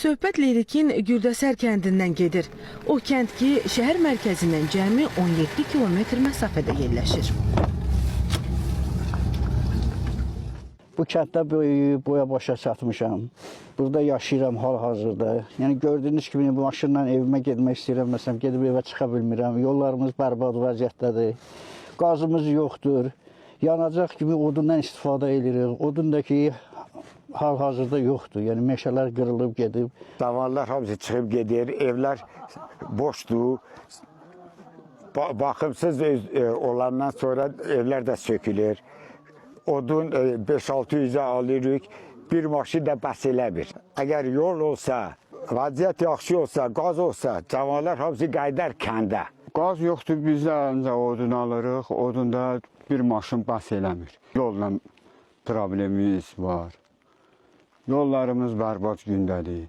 Söhbət Lerikin Gürdəsər kəndindən gedir. O kənd ki, şəhər mərkəzindən cəmi 17 kilometr məsafədə yerləşir. Bu kənddə böyüyüb, boya-başa çatmışam. Burada yaşayıram hal-hazırda. Yəni gördüyünüz kimi bu maşınla evimə getmək istəyirəm. Məsələn, gedib evə çıxa bilmirəm. Yollarımız bərbad vəziyyətdədir. Qazımız yoxdur. Yanacaq kimi odundan istifadə edirik. Odun da ki, hal-hazırda yoxdur. Yəni meşələr qırılıb gedib. Davanlar hamısı çıxıb gedir. Evlər boşdur. Baxımsız olandan sonra evlər də sökülür. Odun 5-600'e alırıq, bir maşın da bəs eləmir. Əgər yol olsa, vəziyyət yaxşı olsa, qaz olsa, cavanlar hamısı qaydar kəndə. Qaz yoxdur, biz də ancaq odun alırıq, odunda bir maşın bəs eləmir. Yolla problemimiz var. Yollarımız bərbad gündədir.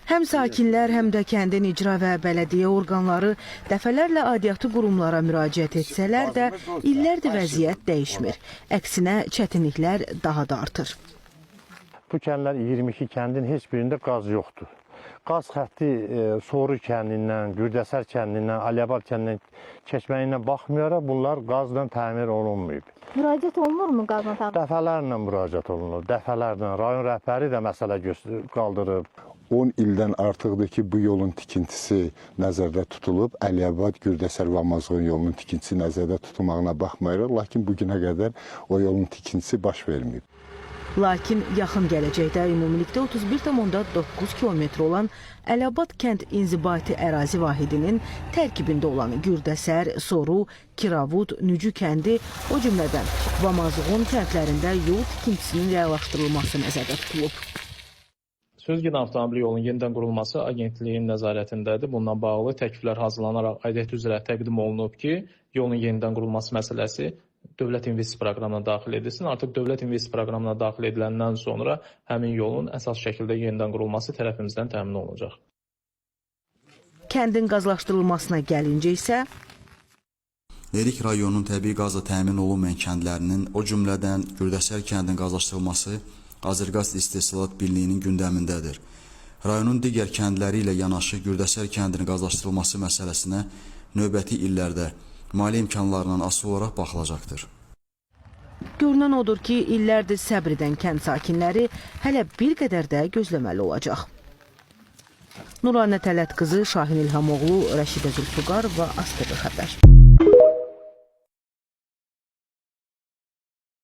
Həm sakinlər, həm də kəndin icra və bələdiyyə orqanları dəfələrlə aidiyyatı qurumlara müraciət etsələr də illərdir vəziyyət dəyişmir. Əksinə çətinliklər daha da artır. Bu kəndlər 22 kəndin heç birində qaz yoxdur. Qaz xətti Soru kəndindən, Gürdəsər kəndindən, Aliyabad kəndindən keçməyinə baxmayaraq bunlar qazla təmin olunmayıb. Müraciət olunurmu qazla təmin? Dəfələrlə müraciət olunur, dəfələrlə. Rayon rəhbəri də məsələ qaldırıb. 10 ildən artıqdır ki, bu yolun tikintisi nəzərdə tutulub. Əliyabad, Gürdəsər və Mazğun yolunun tikintisi nəzərdə tutulmağına baxmayaraq, lakin bugünə qədər o yolun tikintisi baş verməyib. Lakin yaxın gələcəkdə ümumilikdə 31,9 kilometr olan Əliyabad kənd inzibati ərazi vahidinin tərkibində olan Gürdəsər, Soru, Kiravud, Nücü kəndi, o cümlədən və Mazğun kəndlərində yol tikintisinin reallaşdırılması nəzərdə tutulub. Sözgedən avtomobil yolunun yenidən qurulması agentliyin nəzarətindədir. Bundan bağlı təkliflər hazırlanaraq aidiyyət üzrə təqdim olunub ki, yolun yenidən qurulması məsələsi Dövlət İnvestisiya proqramına daxil edilsin. Artıq Dövlət İnvestisiya proqramına daxil ediləndən sonra həmin yolun əsas şəkildə yenidən qurulması tərəfimizdən təmin olunacaq. Kəndin qazlaşdırılmasına gəlincə isə Lerik rayonunun təbii qazla təmin olunmayan kəndlərinin, o cümlədən Gürdəsər kəndinin qazlaşdırılması Azərqaz İstehsalat Birliyinin gündəmindədir. Rayonun digər kəndləri ilə yanaşı Gürdəsər kəndinin qazlaşdırılması məsələsinə növbəti illərdə mali imkanlarından asılı olaraq baxılacaqdır. Görünən odur ki, illərdir səbr edən kənd sakinləri hələ bir qədər də gözləməli olacaq. Nuranə Tələt qızı, Şahin İlhamoğlu, Rəşidə Zülfüqar və ASTV xəbər.